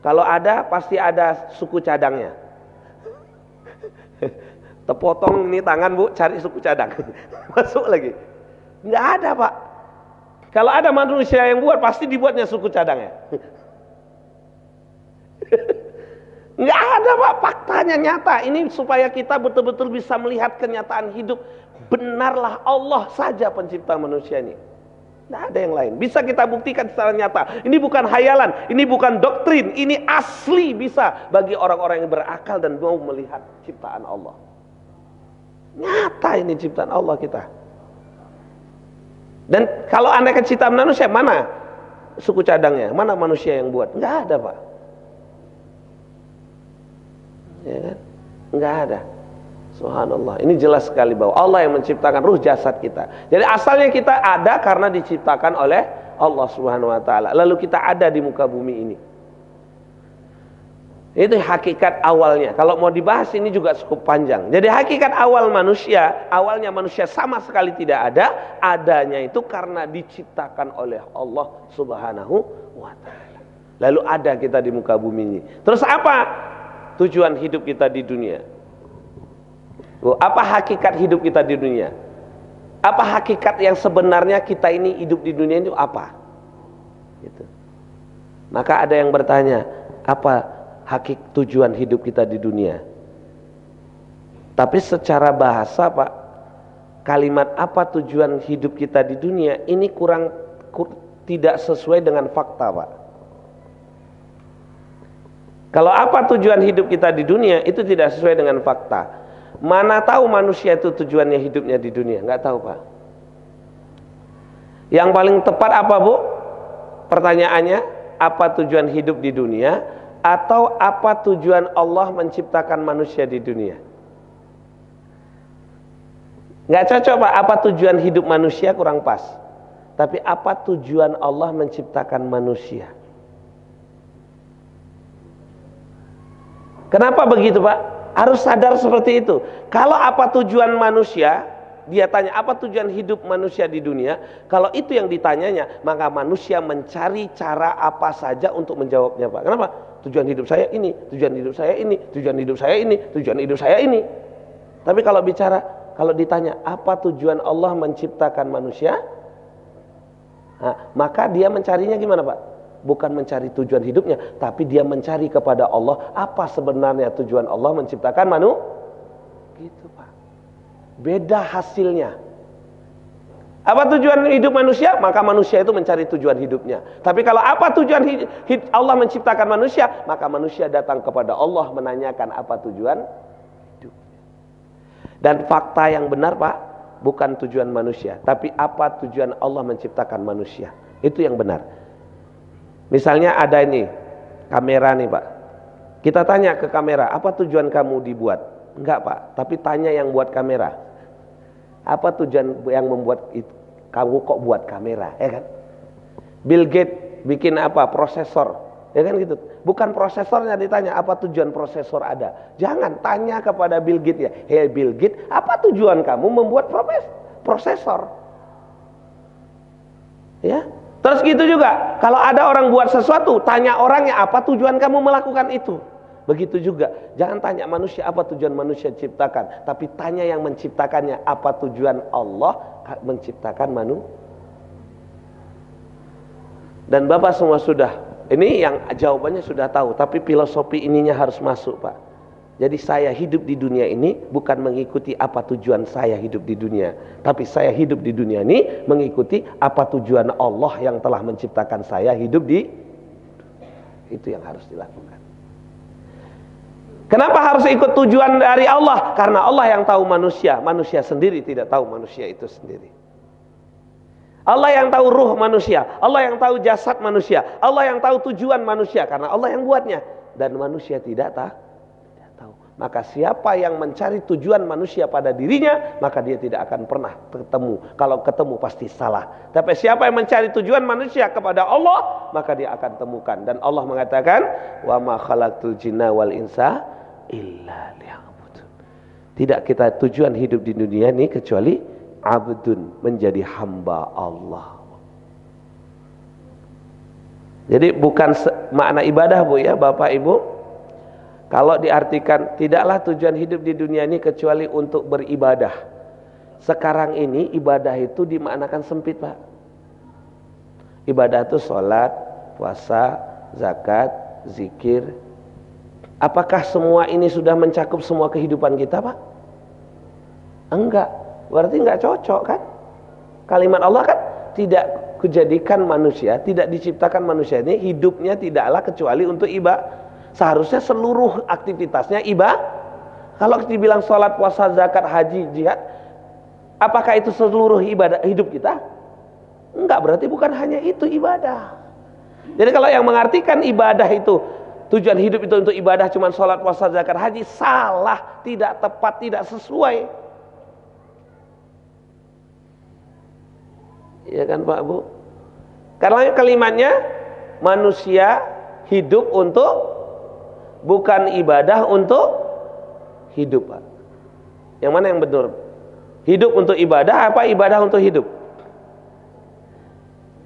Kalau ada, pasti ada suku cadangnya. Terpotong ini tangan, Bu, cari suku cadang. Masuk lagi. Nggak ada, Pak. Kalau ada manusia yang buat, pasti dibuatnya suku cadangnya. Nggak ada, Pak. Faktanya nyata. Ini supaya kita betul-betul bisa melihat kenyataan hidup. Benarlah Allah saja pencipta manusia ini. Tidak ada yang lain. Bisa kita buktikan secara nyata. Ini bukan hayalan, ini bukan doktrin, ini asli bisa bagi orang-orang yang berakal dan mau melihat ciptaan Allah. Nyata ini ciptaan Allah kita. Dan kalau Anda ke ciptaan manusia, mana suku cadangnya? Mana manusia yang buat? Nggak ada, Pak. Ya kan? Nggak ada. Subhanallah, ini jelas sekali bahwa Allah yang menciptakan ruh jasad kita. Jadi asalnya kita ada karena diciptakan oleh Allah Subhanahu wa taala. Lalu kita ada di muka bumi ini. Itu hakikat awalnya. Kalau mau dibahas ini juga cukup panjang. Jadi hakikat awal manusia, awalnya manusia sama sekali tidak ada. Adanya itu karena diciptakan oleh Allah Subhanahu wa ta'ala. Lalu ada kita di muka bumi ini. Terus apa tujuan hidup kita di dunia? Apa hakikat hidup kita di dunia? Apa hakikat yang sebenarnya kita ini hidup di dunia itu apa? Gitu. Maka ada yang bertanya, apa tujuan hidup kita di dunia? Tapi secara bahasa Pak, kalimat apa tujuan hidup kita di dunia ini tidak sesuai dengan fakta Pak. Kalau apa tujuan hidup kita di dunia itu tidak sesuai dengan fakta. Mana tahu manusia itu tujuannya hidupnya di dunia? Nggak tahu Pak. Yang paling tepat apa Bu? Pertanyaannya, apa tujuan hidup di dunia? Atau apa tujuan Allah menciptakan manusia di dunia? Nggak cocok Pak, apa tujuan hidup manusia kurang pas. Tapi apa tujuan Allah menciptakan manusia? Kenapa begitu Pak? Harus sadar seperti itu. Kalau apa tujuan manusia, dia tanya apa tujuan hidup manusia di dunia. Kalau itu yang ditanyanya, maka manusia mencari cara apa saja untuk menjawabnya Pak. Kenapa? Tujuan hidup saya ini, tujuan hidup saya ini, tujuan hidup saya ini, tujuan hidup saya ini. Tapi kalau ditanya apa tujuan Allah menciptakan manusia, maka dia mencarinya gimana Pak? Bukan mencari tujuan hidupnya, tapi dia mencari kepada Allah apa sebenarnya tujuan Allah menciptakan manusia. Gitu Pak. Beda hasilnya. Apa tujuan hidup manusia? Maka manusia itu mencari tujuan hidupnya. Tapi kalau apa tujuan Allah menciptakan manusia, maka manusia datang kepada Allah menanyakan apa tujuan hidupnya. Dan fakta yang benar Pak, bukan tujuan manusia, tapi apa tujuan Allah menciptakan manusia. Itu yang benar. Misalnya ada ini kamera nih Pak. Kita tanya ke kamera, apa tujuan kamu dibuat? Enggak Pak, tapi tanya yang buat kamera. Apa tujuan yang membuat itu? Kamu kok buat kamera, ya kan? Bill Gates bikin apa? Prosesor, ya kan gitu. Bukan prosesornya ditanya, apa tujuan prosesor ada? Jangan tanya kepada Bill Gates ya. Hey Bill Gates, apa tujuan kamu membuat prosesor? Ya. Terus gitu juga, kalau ada orang buat sesuatu, tanya orangnya apa tujuan kamu melakukan itu. Begitu juga, jangan tanya manusia apa tujuan manusia diciptakan, tapi tanya yang menciptakannya apa tujuan Allah menciptakan manusia. Dan Bapak semua sudah, ini yang jawabannya sudah tahu, tapi filosofi ininya harus masuk Pak. Jadi saya hidup di dunia ini bukan mengikuti apa tujuan saya hidup di dunia, tapi saya hidup di dunia ini mengikuti apa tujuan Allah yang telah menciptakan saya hidup di. Itu yang harus dilakukan. Kenapa harus ikut tujuan dari Allah? Karena Allah yang tahu manusia, manusia sendiri tidak tahu manusia itu sendiri. Allah yang tahu ruh manusia, Allah yang tahu jasad manusia, Allah yang tahu tujuan manusia, karena Allah yang buatnya. Dan manusia tidak tahu. Maka siapa yang mencari tujuan manusia pada dirinya, maka dia tidak akan pernah ketemu. Kalau ketemu pasti salah. Tapi siapa yang mencari tujuan manusia kepada Allah, maka dia akan temukan. Dan Allah mengatakan, wa ma khalaqtul jinna wal insa illa liya'budun. Tidak kita tujuan hidup di dunia ini kecuali abdun, menjadi hamba Allah. Jadi bukan makna ibadah Bu ya Bapak Ibu. Kalau diartikan tidaklah tujuan hidup di dunia ini kecuali untuk beribadah. Sekarang ini ibadah itu dimaknakan sempit Pak. Ibadah itu sholat, puasa, zakat, zikir. Apakah semua ini sudah mencakup semua kehidupan kita Pak? Enggak, berarti enggak cocok kan? Kalimat Allah kan tidak kujadikan manusia, tidak diciptakan manusia ini hidupnya tidaklah kecuali untuk ibadah. Seharusnya seluruh aktivitasnya ibadah. Kalau dibilang sholat, puasa, zakat, haji, jihad, apakah itu seluruh ibadah hidup kita? Enggak, berarti bukan hanya itu ibadah. Jadi kalau yang mengartikan ibadah itu, tujuan hidup itu untuk ibadah cuma sholat, puasa, zakat, haji, salah, tidak tepat, tidak sesuai. Iya kan Pak Bu? Karena kalimatnya manusia hidup untuk bukan ibadah untuk hidup, Pak. Yang mana yang benar? Hidup untuk ibadah apa ibadah untuk hidup?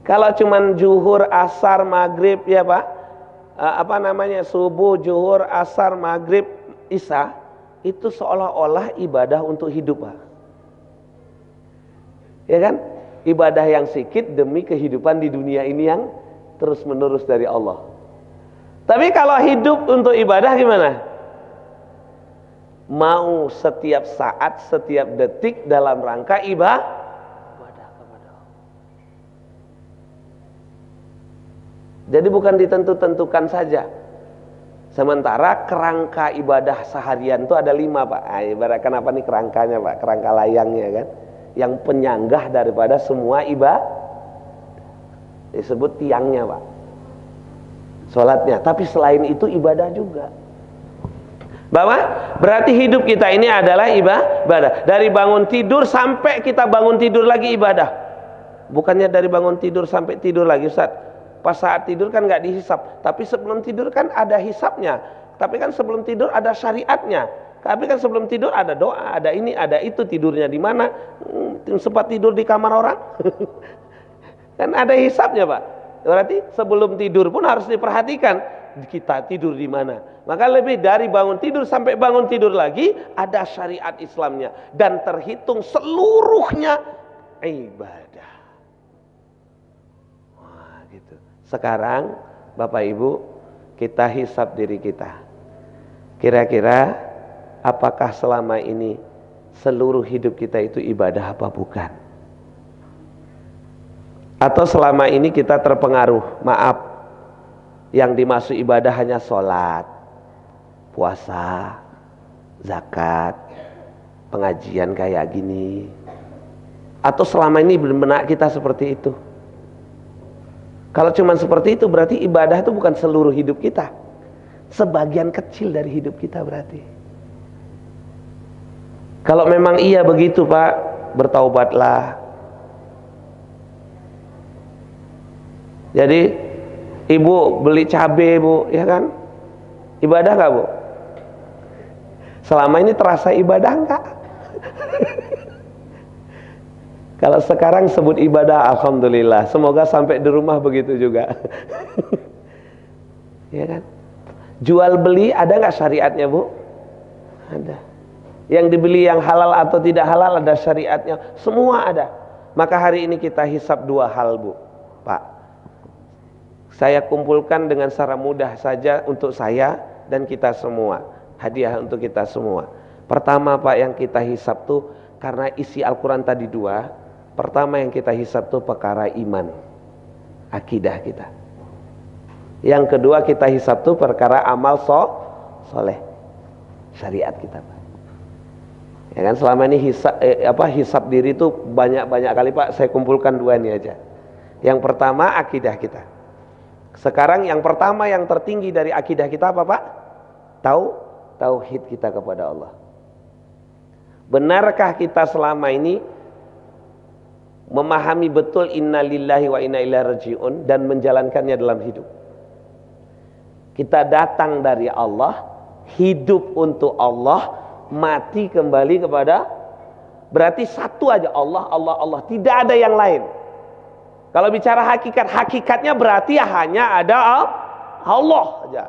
Kalau cuman zuhur, asar, maghrib ya Pak, subuh, zuhur, asar, maghrib, isya, itu seolah-olah ibadah untuk hidup, Pak. Ya kan? Ibadah yang sedikit demi kehidupan di dunia ini yang terus menerus dari Allah. Tapi kalau hidup untuk ibadah gimana? Mau setiap saat, setiap detik dalam rangka ibadah kepada Allah. Jadi bukan ditentu-tentukan saja. Sementara kerangka ibadah seharian itu ada 5, Pak. Ibaratkan apa nih kerangkanya, Pak? Kerangka layangnya kan, yang penyanggah daripada semua ibadah disebut tiangnya, Pak. Sholatnya. Tapi selain itu ibadah juga. Bahwa berarti hidup kita ini adalah ibadah. Dari bangun tidur sampai kita bangun tidur lagi ibadah. Bukannya dari bangun tidur sampai tidur lagi, Ustaz. Pas saat tidur kan nggak dihisap. Tapi sebelum tidur kan ada hisapnya. Tapi kan sebelum tidur ada syariatnya. Tapi kan sebelum tidur ada doa, ada ini, ada itu. Tidurnya di mana? Sempat tidur di kamar orang. Kan ada hisapnya, Pak. Berarti sebelum tidur pun harus diperhatikan kita tidur di mana. Maka lebih dari bangun tidur sampai bangun tidur lagi ada syariat Islamnya dan terhitung seluruhnya ibadah. Wah, gitu. Sekarang Bapak Ibu, kita hisab diri kita. Kira-kira apakah selama ini seluruh hidup kita itu ibadah apa bukan? Atau selama ini kita terpengaruh, maaf, yang dimaksud ibadah hanya sholat, puasa, zakat, pengajian kayak gini. Atau selama ini benar-benar kita seperti itu? Kalau cuma seperti itu berarti ibadah itu bukan seluruh hidup kita, sebagian kecil dari hidup kita berarti. Kalau memang iya begitu, Pak, bertaubatlah. Jadi ibu beli cabai, Bu, ya kan? Ibadah nggak, Bu? Selama ini terasa ibadah nggak? Kalau sekarang sebut ibadah, alhamdulillah. Semoga sampai di rumah begitu juga. Ya kan? Jual beli ada nggak syariatnya, Bu? Ada. Yang dibeli yang halal atau tidak halal ada syariatnya. Semua ada. Maka hari ini kita hisab 2 hal, Bu, Pak. Saya kumpulkan dengan secara mudah saja untuk saya dan kita semua. Hadiah untuk kita semua. Pertama, Pak, yang kita hisab tuh karena isi Al-Quran tadi 2. Pertama yang kita hisab tuh perkara iman, akidah kita. Yang kedua kita hisab tuh perkara amal soleh, syariat kita, Pak. Ya kan, selama ini hisab diri itu banyak kali, Pak. Saya kumpulkan 2 ini aja. Yang pertama akidah kita. Sekarang yang pertama yang tertinggi dari akidah kita apa, Pak? Tauhid kita kepada Allah. Benarkah kita selama ini memahami betul inna lillahi wa inna ilaihi raji'un dan menjalankannya dalam hidup? Kita datang dari Allah, hidup untuk Allah, mati kembali kepada, berarti satu aja, Allah, Allah, Allah, tidak ada yang lain. Kalau bicara hakikat, hakikatnya berarti hanya ada Allah aja.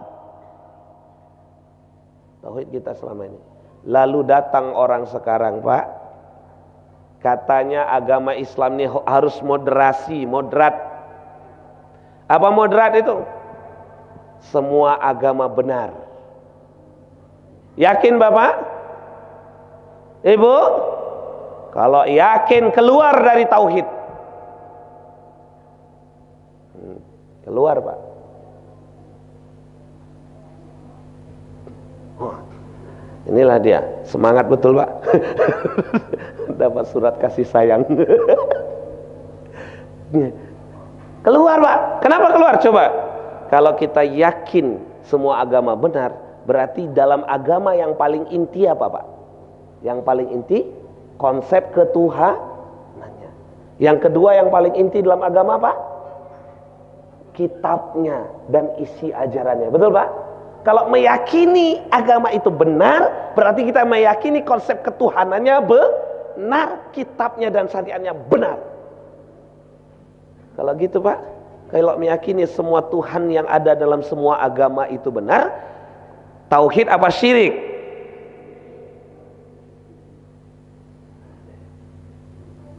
Tauhid kita selama ini. Lalu datang orang sekarang, Pak, katanya agama Islam ini harus moderat. Apa moderat itu? Semua agama benar. Yakin Bapak? Ibu? Kalau yakin keluar dari tauhid. Keluar, Pak. Inilah dia, semangat betul, Pak. Dapat surat kasih sayang. Keluar, Pak. Kenapa keluar? Coba. Kalau kita yakin semua agama benar, berarti dalam agama yang paling inti apa, Pak? Yang paling inti konsep ketuhanannya. Yang kedua yang paling inti dalam agama apa? Kitabnya dan isi ajarannya. Betul, Pak? Kalau meyakini agama itu benar, berarti kita meyakini konsep ketuhanannya benar, kitabnya dan syariatnya benar. Kalau gitu Pak, kalau meyakini semua Tuhan yang ada dalam semua agama itu benar, tauhid apa syirik?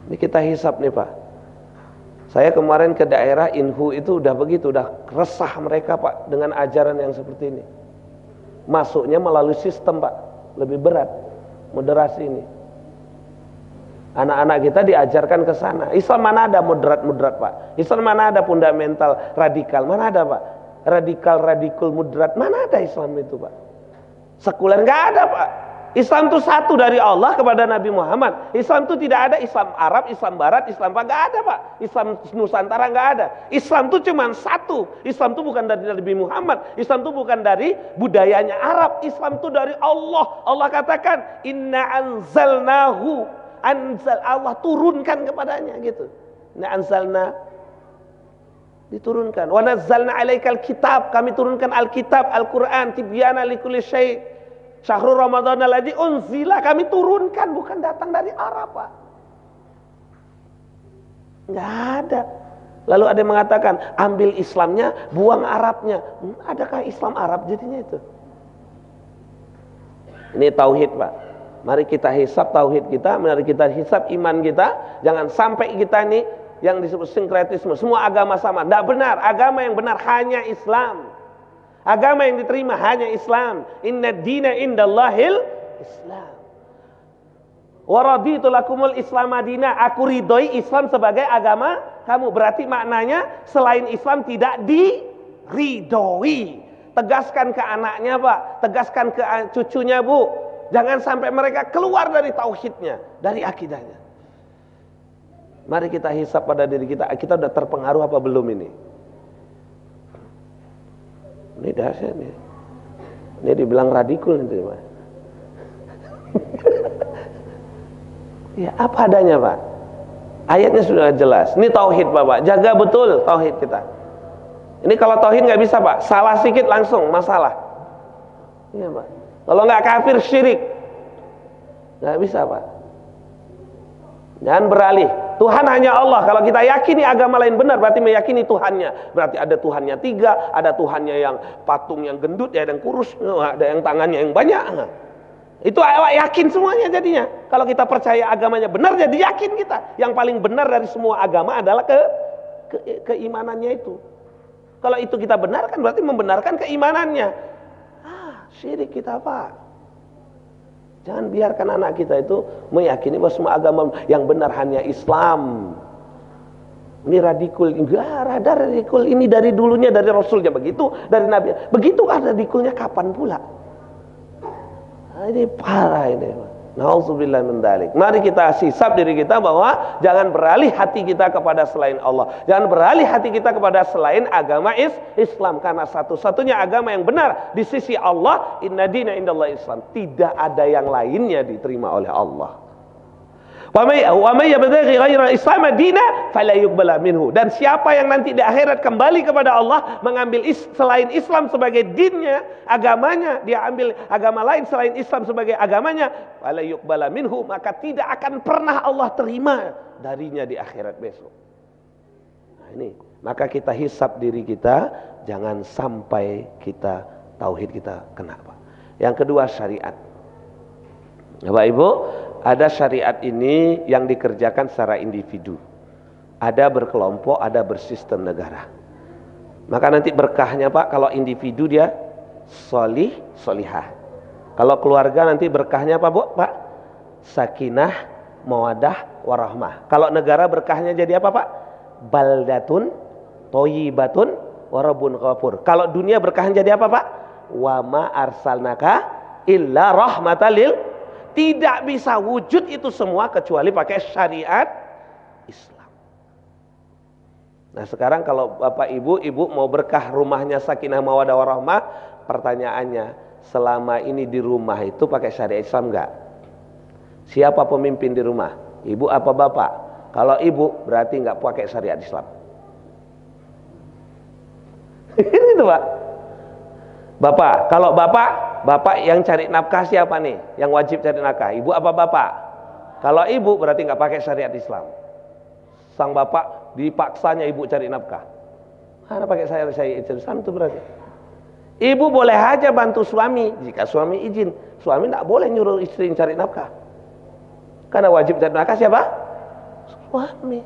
Ini kita hisap nih Pak. Saya kemarin ke daerah Inhu itu udah begitu, udah resah mereka Pak dengan ajaran yang seperti ini. Masuknya melalui sistem Pak, lebih berat moderasi ini. Anak-anak kita diajarkan ke sana. Islam mana ada moderat-moderat Pak? Islam mana ada fundamental radikal? Mana ada Pak? Radikal moderat mana ada Islam itu Pak? Sekuler nggak ada Pak. Islam itu satu dari Allah kepada Nabi Muhammad. Islam itu tidak ada Islam Arab, Islam Barat, Islam apa nggak ada Pak. Islam Nusantara nggak ada. Islam itu cuma satu. Islam itu bukan dari Nabi Muhammad. Islam itu bukan dari budayanya Arab. Islam itu dari Allah. Allah katakan Inna anzalnahu, Allah turunkan kepadanya gitu. Inna anzalna, diturunkan. Wa nazzalna alaikal kitab, kami turunkan Alkitab, Al-Quran, tibyana likulli syai'. Syahrul Ramadan alladzi unzila, kami turunkan, bukan datang dari Arab Pak. Nggak ada. Lalu ada yang mengatakan ambil Islamnya, buang Arabnya. Adakah Islam Arab jadinya itu? Ini tauhid Pak. Mari kita hisab tauhid kita, mari kita hisab iman kita. Jangan sampai kita ini yang disebut sinkretisme, semua agama sama. Tidak benar. Agama yang benar hanya Islam. Agama yang diterima hanya Islam. Inna dina indallahil Islam. Wa raditu lakumul Islam madina. Aku ridhoi Islam sebagai agama kamu. Berarti maknanya selain Islam tidak diridhoi. Tegaskan ke anaknya Pak, tegaskan ke cucunya Bu. Jangan sampai mereka keluar dari tauhidnya, dari akidahnya. Mari kita hisab pada diri kita. Kita sudah terpengaruh apa belum ini? Ini dahsyat nih. Ini dibilang radikal nanti Pak. Ya apa adanya Pak. Ayatnya sudah jelas. Ini tauhid Bapak. Jaga betul tauhid kita. Ini kalau tauhid nggak bisa Pak. Salah sedikit langsung masalah. Iya Pak. Kalau nggak kafir syirik. Nggak bisa Pak. Jangan beralih. Tuhan hanya Allah. Kalau kita yakini agama lain benar, berarti meyakini Tuhannya. Berarti ada Tuhannya tiga, ada Tuhannya yang patung yang gendut, ada yang kurus, ada yang tangannya yang banyak. Itu awak yakin semuanya jadinya. Kalau kita percaya agamanya benar, jadi yakin kita. Yang paling benar dari semua agama adalah keimanannya itu. Kalau itu kita benarkan, berarti membenarkan keimanannya. Syirik kita Pak. Jangan biarkan anak kita itu meyakini bahwa semua agama yang benar hanya Islam. Ini radikul, enggak ada radikul ini dari dulunya, dari Rasulnya begitu, dari Nabi. Begitu radikulnya kapan pula? Nah, ini parah ini. Nauzubillah min dzalik. Mari kita hisab diri kita bahwa jangan beralih hati kita kepada selain Allah. Jangan beralih hati kita kepada selain agama Islam, karena satu-satunya agama yang benar di sisi Allah, inna dina indallahi Islam. Tidak ada yang lainnya diterima oleh Allah. Wa may yabtaghi ghayra Islam dina fala yuqbala minhu. Dan siapa yang nanti di akhirat kembali kepada Allah mengambil selain Islam sebagai dinnya, agamanya, dia ambil agama lain selain Islam sebagai agamanya, fala yuqbala minhu, maka tidak akan pernah Allah terima darinya di akhirat besok. Nah, ini, maka kita hisab diri kita, jangan sampai kita tauhid kita kenapa. Yang kedua syariat. Bapak Ibu, ada syariat ini yang dikerjakan secara individu. Ada berkelompok, ada bersistem negara. Maka nanti berkahnya Pak, kalau individu dia solih, solihah. Kalau keluarga nanti berkahnya apa Bu? Pak? Sakinah, mawadah, warahmah. Kalau negara berkahnya jadi apa Pak? Baldatun, toyibatun, warabun ghafur. Kalau dunia berkahnya jadi apa Pak? Wama arsalnaka illa rahmatalil. Tidak bisa wujud itu semua kecuali pakai syariat Islam. Nah sekarang kalau Bapak Ibu mau berkah rumahnya sakinah mawadah warahmah, pertanyaannya, selama ini di rumah itu pakai syariat Islam enggak? Siapa pemimpin di rumah? Ibu apa bapak? Kalau ibu berarti enggak pakai syariat Islam. Itu Pak. Bapak, kalau bapak yang cari nafkah siapa nih? Yang wajib cari nafkah, ibu apa bapak? Kalau ibu berarti nggak pakai syariat Islam. Sang bapak dipaksanya ibu cari nafkah. Karena pakai syariat Islam itu berarti. Ibu boleh aja bantu suami jika suami izin. Suami nggak boleh nyuruh istri cari nafkah. Karena wajib cari nafkah siapa? Suami.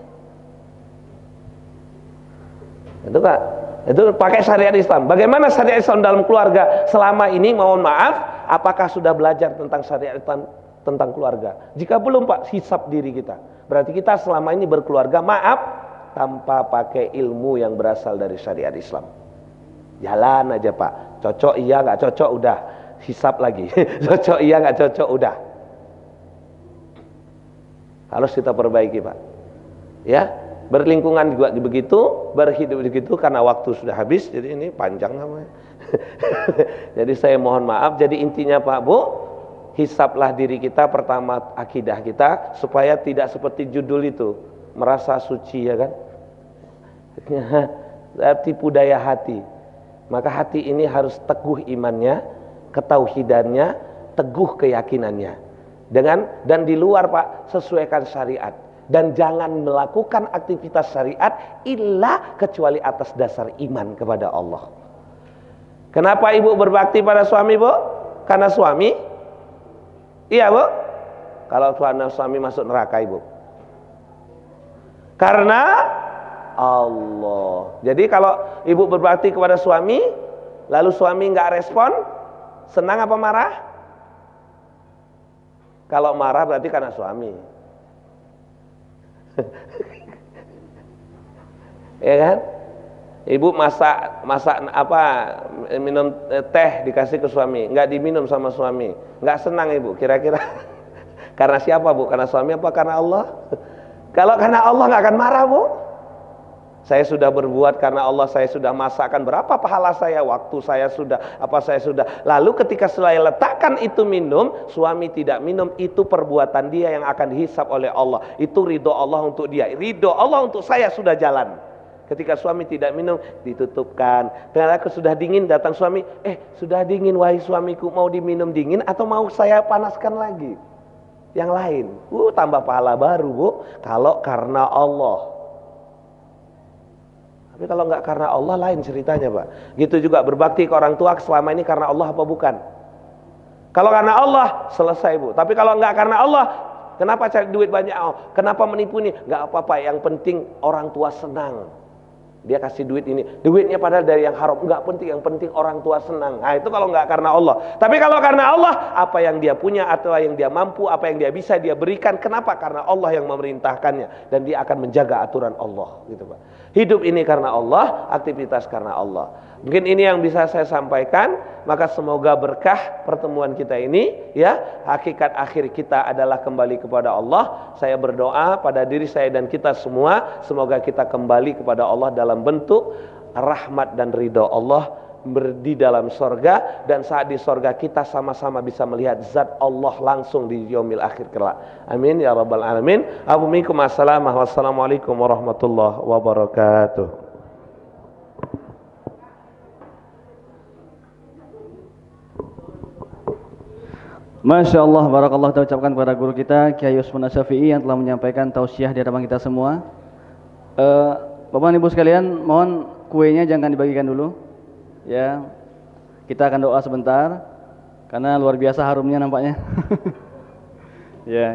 Itu Kak. Itu pakai syariat Islam. Bagaimana syariat Islam dalam keluarga selama ini? Mohon maaf, apakah sudah belajar tentang syariat Islam tentang keluarga? Jika belum Pak, hisab diri kita. Berarti kita selama ini berkeluarga, maaf, tanpa pakai ilmu yang berasal dari syariat Islam. Jalan aja Pak. Cocok iya, nggak cocok udah. Hisab lagi. Cocok iya, nggak cocok udah. Harus kita perbaiki Pak. Ya. Berlingkungan juga begitu, berhidup begitu, karena waktu sudah habis, jadi ini panjang namanya. Jadi saya mohon maaf. Jadi intinya Pak Bu, hisablah diri kita pertama, akidah kita, supaya tidak seperti judul itu, merasa suci ya kan. Tipu daya hati. Maka hati ini harus teguh imannya, ketauhidannya, teguh keyakinannya. Dan di luar Pak, sesuaikan syariat. Dan jangan melakukan aktivitas syariat illa kecuali atas dasar iman kepada Allah. Kenapa ibu berbakti pada suami Bu? Karena suami? Iya Bu? Kalau suami masuk neraka ibu? Karena Allah. Jadi kalau ibu berbakti kepada suami, lalu suami nggak respon, senang apa marah? Kalau marah berarti karena suami. Ya kan? Ibu masak apa, minum teh dikasih ke suami, nggak diminum sama suami, nggak senang ibu. Kira-kira karena siapa Bu? Karena suami apa karena Allah? Kalau karena Allah nggak akan marah Bu. Saya sudah berbuat karena Allah, saya sudah masakkan, berapa pahala saya, waktu saya sudah, apa saya sudah. Lalu ketika saya letakkan itu minum, suami tidak minum, itu perbuatan dia yang akan dihisap oleh Allah. Itu ridho Allah untuk dia, ridho Allah untuk saya sudah jalan. Ketika suami tidak minum, ditutupkan. Karena aku sudah dingin, datang suami, sudah dingin wahai suamiku, mau diminum dingin atau mau saya panaskan lagi? Yang lain, tambah pahala baru Bu, kalau karena Allah. Tapi kalau nggak karena Allah, lain ceritanya Pak. Gitu juga berbakti ke orang tua selama ini karena Allah apa bukan? Kalau karena Allah, selesai Bu. Tapi kalau nggak karena Allah, kenapa cari duit banyak? Kenapa menipu nih? Nggak apa-apa, yang penting orang tua senang. Dia kasih duit ini, duitnya padahal dari yang haram, nggak penting, yang penting orang tua senang. Nah itu kalau nggak karena Allah. Tapi kalau karena Allah, apa yang dia punya atau yang dia mampu, apa yang dia bisa dia berikan. Kenapa? Karena Allah yang memerintahkannya, dan dia akan menjaga aturan Allah, gitu Pak. Hidup ini karena Allah, aktivitas karena Allah. Mungkin ini yang bisa saya sampaikan. Maka semoga berkah pertemuan kita ini, ya. Hakikat akhir kita adalah kembali kepada Allah. Saya berdoa pada diri saya dan kita semua, semoga kita kembali kepada Allah dalam bentuk rahmat dan ridho Allah di dalam sorga, dan saat di sorga kita sama-sama bisa melihat zat Allah langsung di yaumil akhir kelak. Amin ya rabbal alamin. Wassalamualaikum warahmatullahi wabarakatuh. Masya Allah, barakallah, kita ucapkan kepada guru kita Kiai Usman Asy-Syafi'i yang telah menyampaikan tausiah di hadapan kita semua. Bapak dan Ibu sekalian, mohon kuenya jangan dibagikan dulu. Ya, kita akan doa sebentar karena luar biasa harumnya nampaknya. Ya.